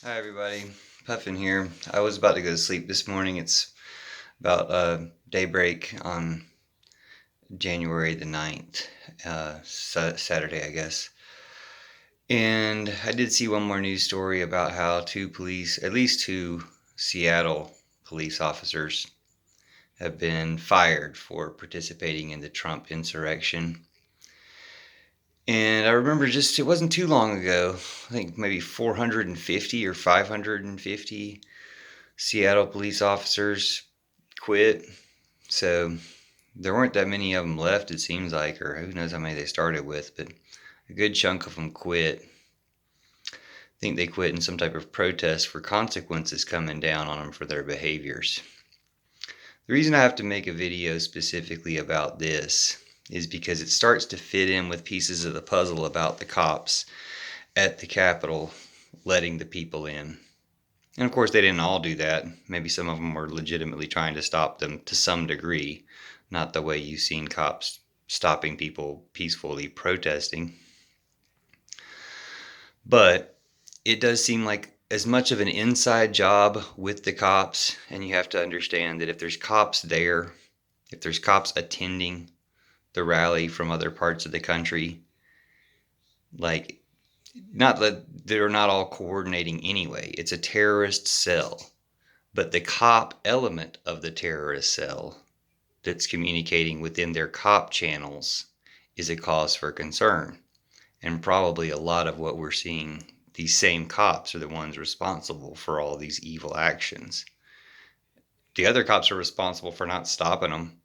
Hi everybody, Puffin here. I was about to go to sleep this morning. It's about daybreak on January the 9th, Saturday, I guess. And I did see one more news story about how at least two Seattle police officers have been fired for participating in the Trump insurrection. And I remember it wasn't too long ago, I think maybe 450 or 550 Seattle police officers quit. So there weren't that many of them left, it seems like, or who knows how many they started with, but a good chunk of them quit. I think they quit in some type of protest for consequences coming down on them for their behaviors. The reason I have to make a video specifically about this is because it starts to fit in with pieces of the puzzle about the cops at the Capitol letting the people in. And of course, they didn't all do that. Maybe some of them were legitimately trying to stop them to some degree, not the way you've seen cops stopping people peacefully protesting. But it does seem like as much of an inside job with the cops, and you have to understand that if there's cops there, if there's cops attending the rally from other parts of the country, like, not that they're not all coordinating anyway. It's a terrorist cell. But the cop element of the terrorist cell that's communicating within their cop channels is a cause for concern. And probably a lot of what we're seeing, these same cops are the ones responsible for all these evil actions. The other cops are responsible for not stopping them.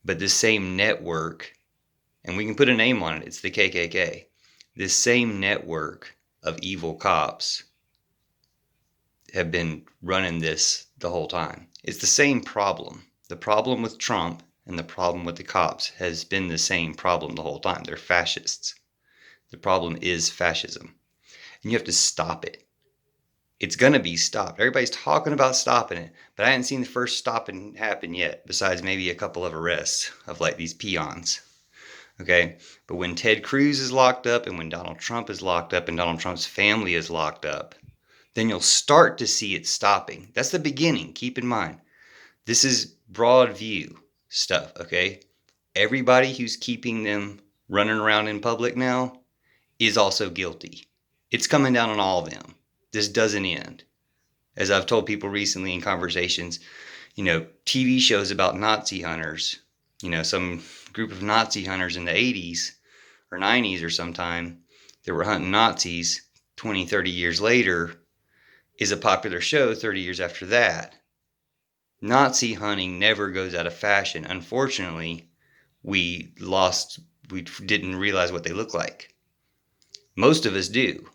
But this same network, and we can put a name on it, it's the KKK. This same network of evil cops have been running this the whole time. It's the same problem. The problem with Trump and the problem with the cops has been the same problem the whole time. They're fascists. The problem is fascism. And you have to stop it. It's going to be stopped. Everybody's talking about stopping it, but I haven't seen the first stopping happen yet, besides maybe a couple of arrests of like these peons. Okay? But when Ted Cruz is locked up and when Donald Trump is locked up and Donald Trump's family is locked up, then you'll start to see it stopping. That's the beginning. Keep in mind, this is broad view stuff, okay? Everybody who's keeping them running around in public now is also guilty. It's coming down on all of them. This doesn't end. As I've told people recently in conversations, TV shows about Nazi hunters, some group of Nazi hunters in the 80s or 90s or sometime that were hunting Nazis 20, 30 years later is a popular show 30 years after that. Nazi hunting never goes out of fashion. Unfortunately, we didn't realize what they look like. Most of us do.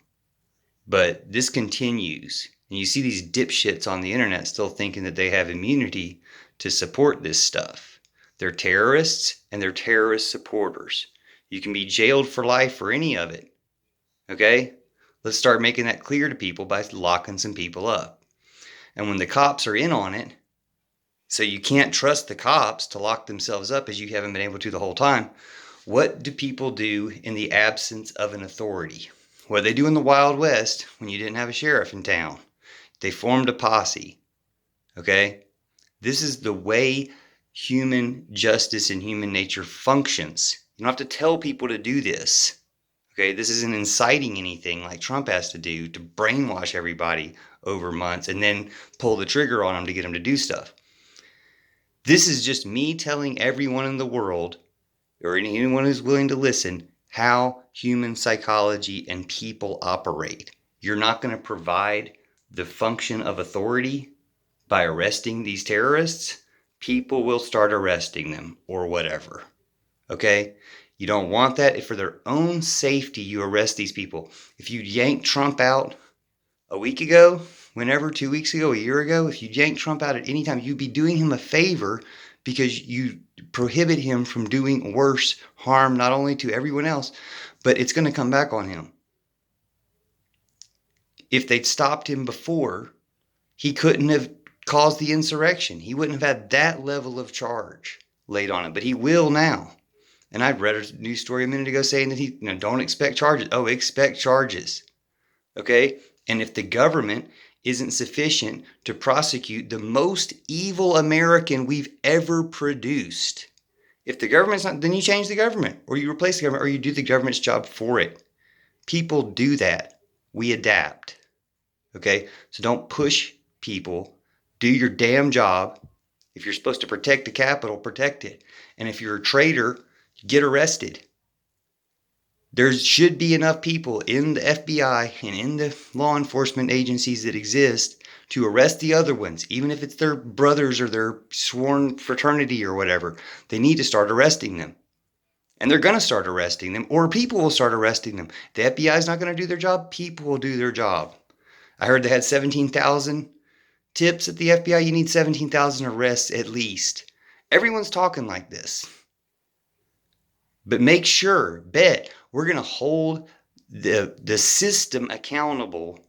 But this continues. And you see these dipshits on the internet still thinking that they have immunity to support this stuff. They're terrorists and they're terrorist supporters. You can be jailed for life for any of it. Okay? Let's start making that clear to people by locking some people up. And when the cops are in on it, so you can't trust the cops to lock themselves up as you haven't been able to the whole time, what do people do in the absence of an authority? What they do in the Wild West when you didn't have a sheriff in town? They formed a posse. Okay? This is the way human justice and human nature functions. You don't have to tell people to do this. Okay, this isn't inciting anything like Trump has to do to brainwash everybody over months and then pull the trigger on them to get them to do stuff. This is just me telling everyone in the world, or anyone who's willing to listen, how human psychology and people operate. You're not going to provide the function of authority by arresting these terrorists. People will start arresting them or whatever. Okay? You don't want that. If for their own safety you arrest these people. If you yank Trump out a week ago, whenever, 2 weeks ago, a year ago, if you yank Trump out at any time, you'd be doing him a favor because you prohibit him from doing worse harm, not only to everyone else, but it's going to come back on him. If they'd stopped him before, he couldn't have caused the insurrection. He wouldn't have had that level of charge laid on him, but he will now. And I'd read a news story a minute ago saying that don't expect charges. Oh, expect charges. Okay? And if the government isn't sufficient to prosecute the most evil American we've ever produced, if the government's not, then you change the government, or you replace the government, or you do the government's job for it. People do that. We adapt. Okay? So don't push people. Do your damn job. If you're supposed to protect the Capitol, protect it. And if you're a traitor, get arrested. There should be enough people in the FBI and in the law enforcement agencies that exist to arrest the other ones, even if it's their brothers or their sworn fraternity or whatever. They need to start arresting them. And they're going to start arresting them, or people will start arresting them. The FBI is not going to do their job. People will do their job. I heard they had 17,000 tips at the FBI. You need 17,000 arrests at least. Everyone's talking like this. But make sure, we're going to hold the system accountable.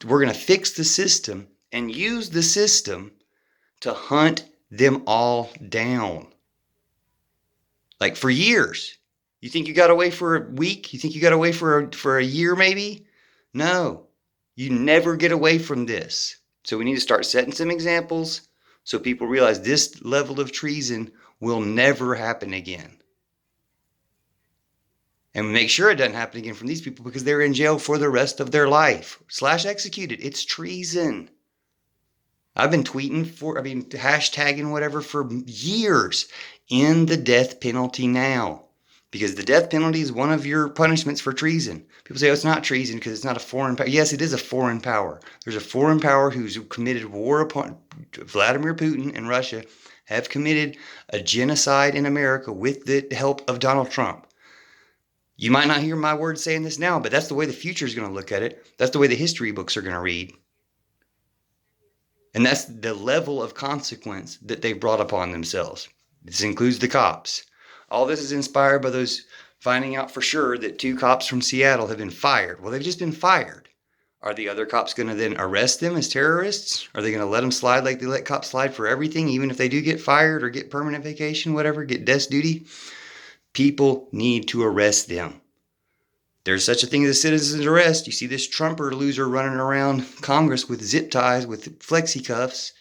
We're going to fix the system and use the system to hunt them all down. Like for years. You think you got away for a week? You think you got away for a year maybe? No. You never get away from this. So we need to start setting some examples so people realize this level of treason will never happen again. And make sure it doesn't happen again from these people because they're in jail for the rest of their life. / executed. It's treason. I've been hashtagging whatever for years. In the death penalty now. Because the death penalty is one of your punishments for treason. People say, oh, it's not treason because it's not a foreign power. Yes, it is a foreign power. There's a foreign power who's committed war upon Vladimir Putin and Russia, have committed a genocide in America with the help of Donald Trump. You might not hear my words saying this now, but that's the way the future is going to look at it. That's the way the history books are going to read. And that's the level of consequence that they've brought upon themselves. This includes the cops. All this is inspired by those finding out for sure that 2 cops from Seattle have been fired. Well, they've just been fired. Are the other cops going to then arrest them as terrorists? Are they going to let them slide like they let cops slide for everything, even if they do get fired or get permanent vacation, whatever, get desk duty? People need to arrest them. There's such a thing as a citizen's arrest. You see this Trumper loser running around Congress with zip ties, with flexi cuffs,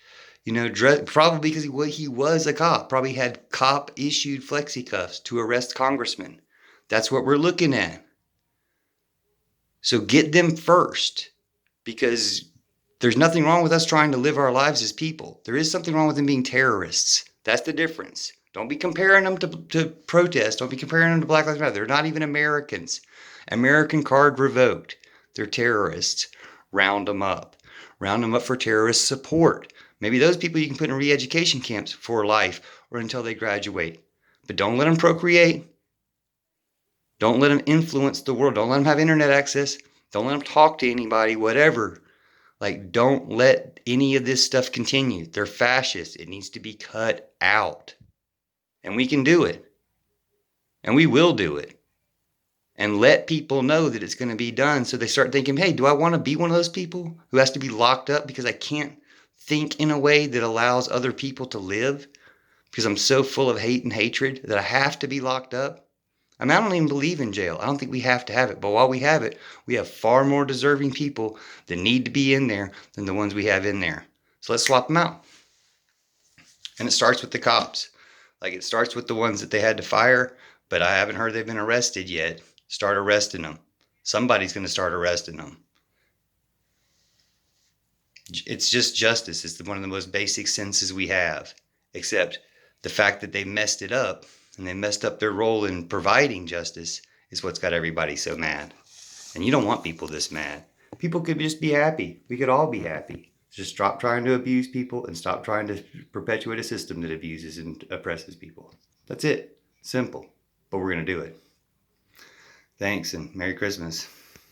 probably because he was a cop, probably had cop-issued flexi cuffs to arrest congressmen. That's what we're looking at. So get them first, because there's nothing wrong with us trying to live our lives as people. There is something wrong with them being terrorists. That's the difference. Don't be comparing them to protest. Don't be comparing them to Black Lives Matter. They're not even Americans. American card revoked. They're terrorists. Round them up. Round them up for terrorist support. Maybe those people you can put in re-education camps for life or until they graduate. But don't let them procreate. Don't let them influence the world. Don't let them have internet access. Don't let them talk to anybody, whatever. Don't let any of this stuff continue. They're fascists. It needs to be cut out. And we can do it. And we will do it. And let people know that it's going to be done so they start thinking, hey, do I want to be one of those people who has to be locked up because I can't think in a way that allows other people to live because I'm so full of hate and hatred that I have to be locked up? I don't even believe in jail. I don't think we have to have it. But while we have it, we have far more deserving people that need to be in there than the ones we have in there. So let's swap them out. And it starts with the cops. It starts with the ones that they had to fire, but I haven't heard they've been arrested yet. Start arresting them. Somebody's going to start arresting them. It's just justice. It's one of the most basic senses we have. Except the fact that they messed it up and they messed up their role in providing justice is what's got everybody so mad. And you don't want people this mad. People could just be happy. We could all be happy. Just stop trying to abuse people and stop trying to perpetuate a system that abuses and oppresses people. That's it. Simple. But we're going to do it. Thanks and Merry Christmas.